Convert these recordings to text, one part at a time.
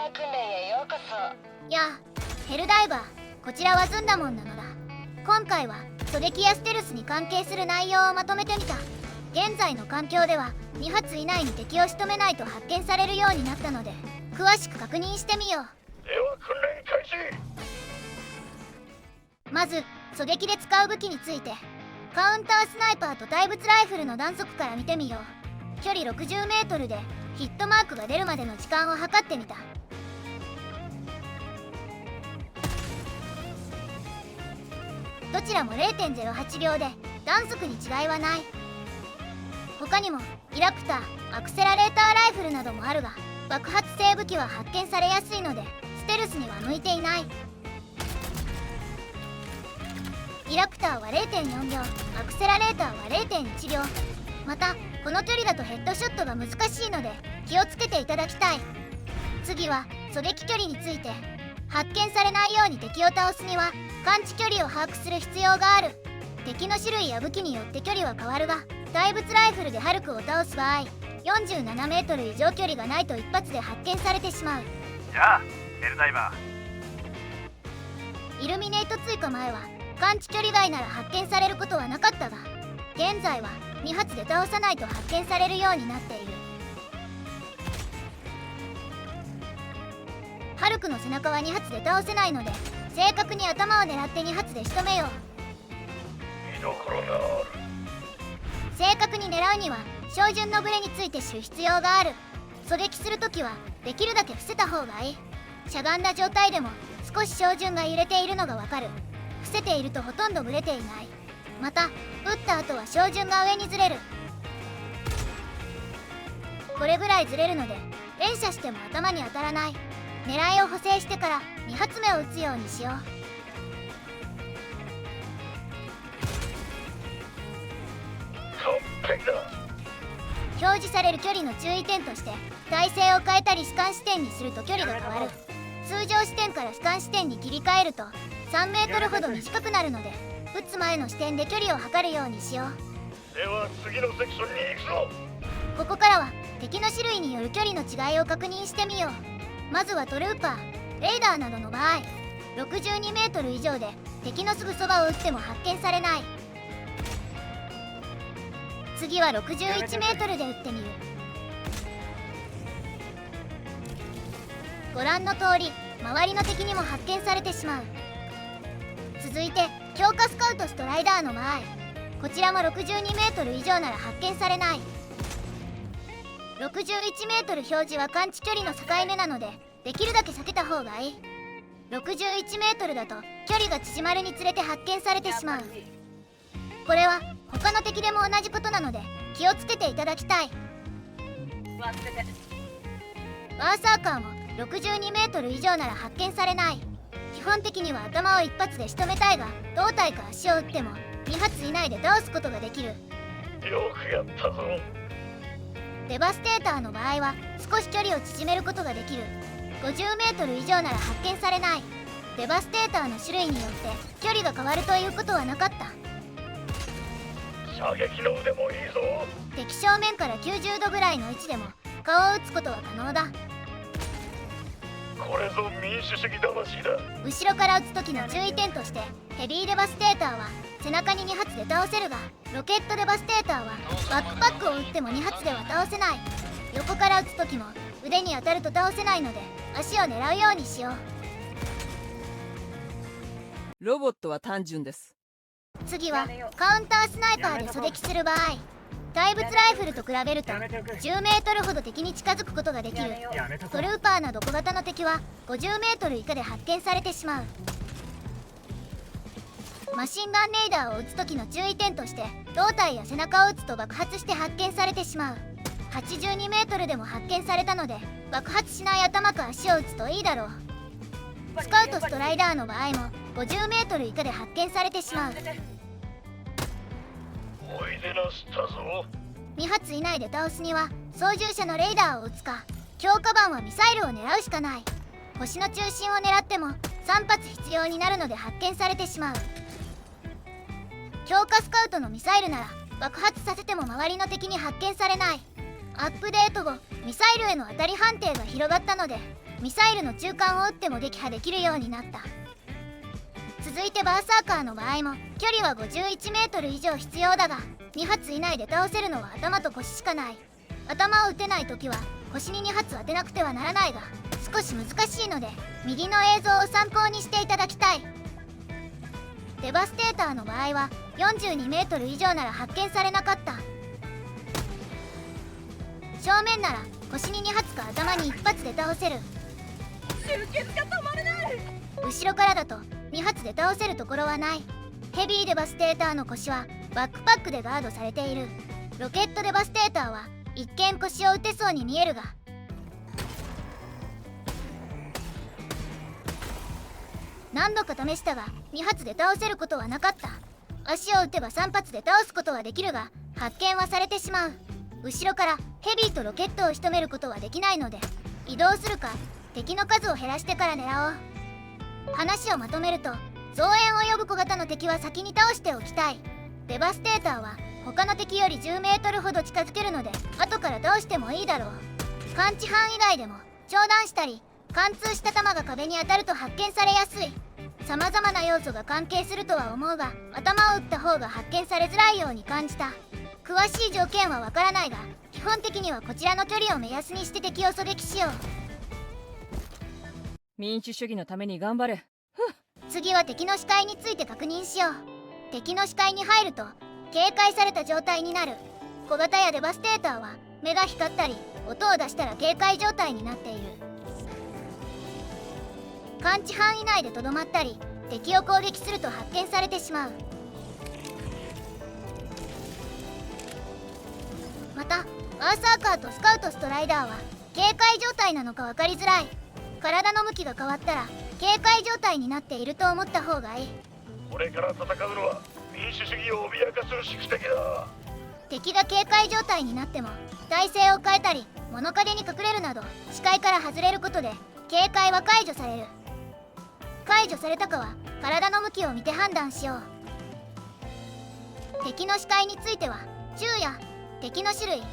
ー訓練へようこそ。やあ、ヘルダイバー、こちらはズンダモンなのだ。今回は狙撃やステルスに関係する内容をまとめてみた。現在の環境では2発以内に敵を仕留めないと発見されるようになったので、詳しく確認してみよう。では訓練開始。まず狙撃で使う武器について、カウンタースナイパーと対物ライフルの弾速から見てみよう。距離60メートルでヒットマークが出るまでの時間を測ってみた。どちらも 0.08 秒で弾速に違いはない。他にもイラプター、アクセラレーターライフルなどもあるが、爆発性武器は発見されやすいのでステルスには向いていない。イラプターは 0.4 秒、アクセラレーターは 0.1 秒。またこの距離だとヘッドショットが難しいので気をつけていただきたい。次は狙撃距離について、発見されないように敵を倒すには感知距離を把握する必要がある。敵の種類や武器によって距離は変わるが、対物ライフルでハルクを倒す場合、47メートル以上距離がないと一発で発見されてしまう。じゃあヘルダイバイルミネート追加前は感知距離外なら発見されることはなかったが、現在は2発で倒さないと発見されるようになっている。ハルクの背中は2発で倒せないので、正確に頭を狙って2発で仕留めよう。ー、見どころがある。正確に狙うには照準のブレについて知る必要がある。狙撃するときはできるだけ伏せた方がいい。しゃがんだ状態でも少し照準が揺れているのがわかる。伏せているとほとんどブレていない。また撃った後は照準が上にずれる。これぐらいずれるので連射しても頭に当たらない。狙いを補正してから2発目を撃つようにしよう。完璧だ。表示される距離の注意点として、体勢を変えたり主観視点にすると距離が変わる。通常視点から主観視点に切り替えると3メートルほど短くなるので、撃つ前の視点で距離を測るようにしよう。では次のセクションに行くぞ。ここからは敵の種類による距離の違いを確認してみよう。まずはトルーパー、レーダーなどの場合、62メートル以上で敵のすぐそばを撃っても発見されない。次は61メートルで撃ってみる。ご覧の通り周りの敵にも発見されてしまう。続いて強化スカウトストライダーの場合、こちらも62メートル以上なら発見されない。61メートル表示は感知距離の境目なので、できるだけ避けた方がいい。61メートルだと距離が縮まるにつれて発見されてしまう。これは他の敵でも同じことなので気をつけていただきたい。バーサーカーも62メートル以上なら発見されない。基本的には頭を一発で仕留めたいが、胴体か足を撃っても2発以内で倒すことができる。よくやったぞ。デバステーターの場合は少し距離を縮めることができる。50メートル以上なら発見されない。デバステーターの種類によって距離が変わるということはなかった。射撃の腕もいいぞ。敵正面から90度ぐらいの位置でも顔を撃つことは可能だ。これぞ民主主義魂だ。後ろから撃つ時の注意点として、ヘビーデバステーターは背中に2発で倒せるが、ロケットデバステーターはバックパックを撃っても2発では倒せない。横から撃つ時も腕に当たると倒せないので足を狙うようにしよう。ロボットは単純です。次はカウンタースナイパーで狙撃する場合、対物ライフルと比べると10メートルほど敵に近づくことができる。トルーパーなど小型の敵は50メートル以下で発見されてしまう。マシンガンレーダーを撃つ時の注意点として、胴体や背中を撃つと爆発して発見されてしまう。82メートルでも発見されたので、爆発しない頭か足を撃つといいだろう。スカウトストライダーの場合も50メートル以下で発見されてしまう。おいでなすったぞ。2発以内で倒すには操縦者のレーダーを撃つか、強化版はミサイルを狙うしかない。星の中心を狙っても3発必要になるので発見されてしまう。強化スカウトのミサイルなら爆発させても周りの敵に発見されない。アップデート後ミサイルへの当たり判定が広がったので、ミサイルの中間を撃っても撃破できるようになった。続いてバーサーカーの場合も距離は51メートル以上必要だが、2発以内で倒せるのは頭と腰しかない。頭を撃てない時は腰に2発当てなくてはならないが、少し難しいので右の映像を参考にしていただきたい。デバステーターの場合は42メートル以上なら発見されなかった。正面なら腰に2発か頭に1発で倒せる。集結が止まらない。後ろからだと2発で倒せるところはない。ヘビーデバステーターの腰はバックパックでガードされている。ロケットデバステーターは一見腰を打てそうに見えるが、何度か試したが2発で倒せることはなかった。足を打てば3発で倒すことはできるが、発見はされてしまう。後ろからヘビーとロケットを仕留めることはできないので、移動するか敵の数を減らしてから狙おう。話をまとめると、増援を呼ぶ小型の敵は先に倒しておきたい。デバステーターは他の敵より10メートルほど近づけるので後から倒してもいいだろう。感知範以外でも長弾したり貫通した弾が壁に当たると発見されやすい。様々な要素が関係するとは思うが、頭を打った方が発見されづらいように感じた。詳しい条件はわからないが、基本的にはこちらの距離を目安にして敵を狙撃しよう。民主主義のために頑張れ。次は敵の視界について確認しよう。敵の視界に入ると警戒された状態になる。小型やデバステーターは目が光ったり音を出したら警戒状態になっている。感知範囲内でとどまったり敵を攻撃すると発見されてしまう。またバーサーカーとスカウトストライダーは警戒状態なのか分かりづらい。体の向きが変わったら警戒状態になっていると思った方がいい。これから戦うのは民主主義を脅かす宿敵だ。敵が警戒状態になっても体勢を変えたり物陰に隠れるなど視界から外れることで警戒は解除される。解除されたかは体の向きを見て判断しよう。敵の視界については銃や敵の種類、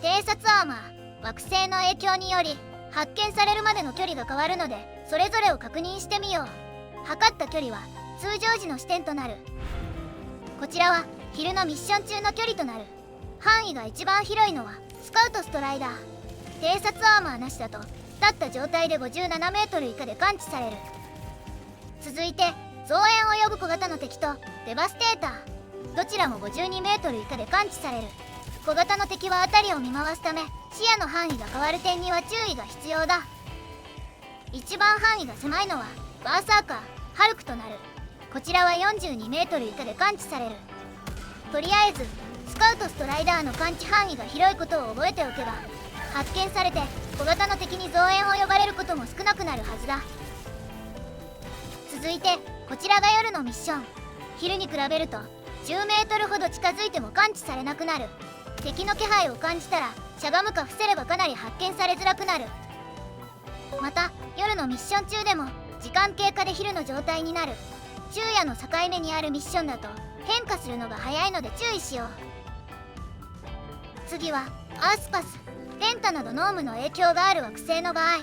偵察アーマー、惑星の影響により発見されるまでの距離が変わるので、それぞれを確認してみよう。測った距離は通常時の視点となる。こちらは昼のミッション中の距離となる。範囲が一番広いのはスカウトストライダー。偵察アーマーなしだと立った状態で57メートル以下で感知される。続いて増援を呼ぶ小型の敵とデバステーター、どちらも52メートル以下で感知される。小型の敵は辺りを見回すため視野の範囲が変わる点には注意が必要だ。一番範囲が狭いのはバーサーカー、ハルクとなる。こちらは42メートル以下で感知される。とりあえずスカウトストライダーの感知範囲が広いことを覚えておけば、発見されて小型の敵に増援を呼ばれることも少なくなるはずだ。続いてこちらが夜のミッション。昼に比べると10メートルほど近づいても感知されなくなる。敵の気配を感じたらしゃがむか伏せればかなり発見されづらくなる。また夜のミッション中でも時間経過で昼の状態になる。昼夜の境目にあるミッションだと変化するのが早いので注意しよう。次はアースパス、ペンタなどノームの影響がある惑星の場合、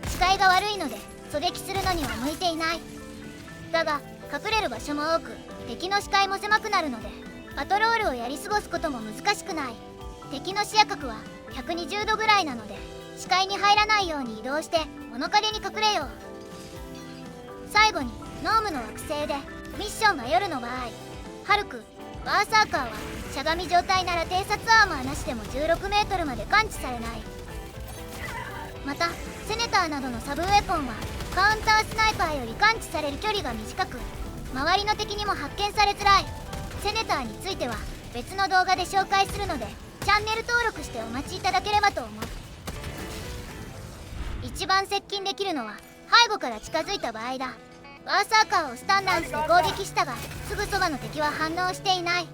視界が悪いので狙撃するのには向いていない。だが隠れる場所も多く敵の視界も狭くなるのでパトロールをやり過ごすことも難しくない。敵の視野角は120度ぐらいなので視界に入らないように移動して物陰に隠れよう。最後にノームの惑星でミッションが夜の場合、ハルク、バーサーカーはしゃがみ状態なら偵察アーマーなしでも16メートルまで感知されない。またセネターなどのサブウェポンはカウンタースナイパーより感知される距離が短く、周りの敵にも発見されづらい。セネターについては別の動画で紹介するのでチャンネル登録してお待ちいただければと思う。一番接近できるのは背後から近づいた場合だ。バーサーカーをスタンダンスで攻撃したがすぐそばの敵は反応していない。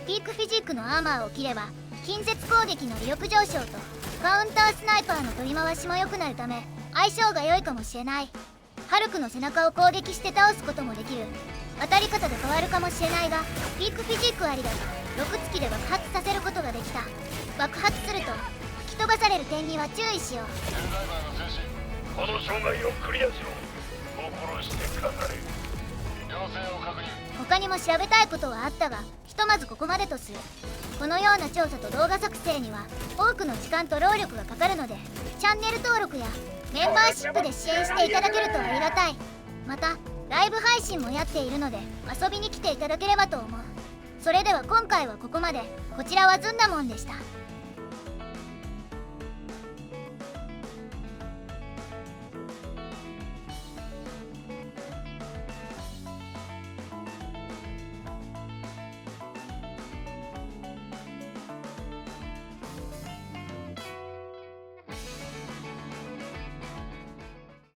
ピークフィジークのアーマーを切れば近接攻撃の威力上昇とカウンタースナイパーの取り回しも良くなるため相性が良いかもしれない。ハルクの背中を攻撃して倒すこともできる。当たり方で変わるかもしれないがピークフィジークありだと6突きで爆発させることができた。爆発すると吹き飛ばされる点には注意しよう。この障害をクリアしろ。心してかかれ。要請を確認。他にも調べたいことはあったが、ひとまずここまでとする。このような調査と動画作成には多くの時間と労力がかかるので、チャンネル登録やメンバーシップで支援していただけるとありがたい。またライブ配信もやっているので遊びに来ていただければと思う。それでは今回はここまで。こちらはずんだもんでした。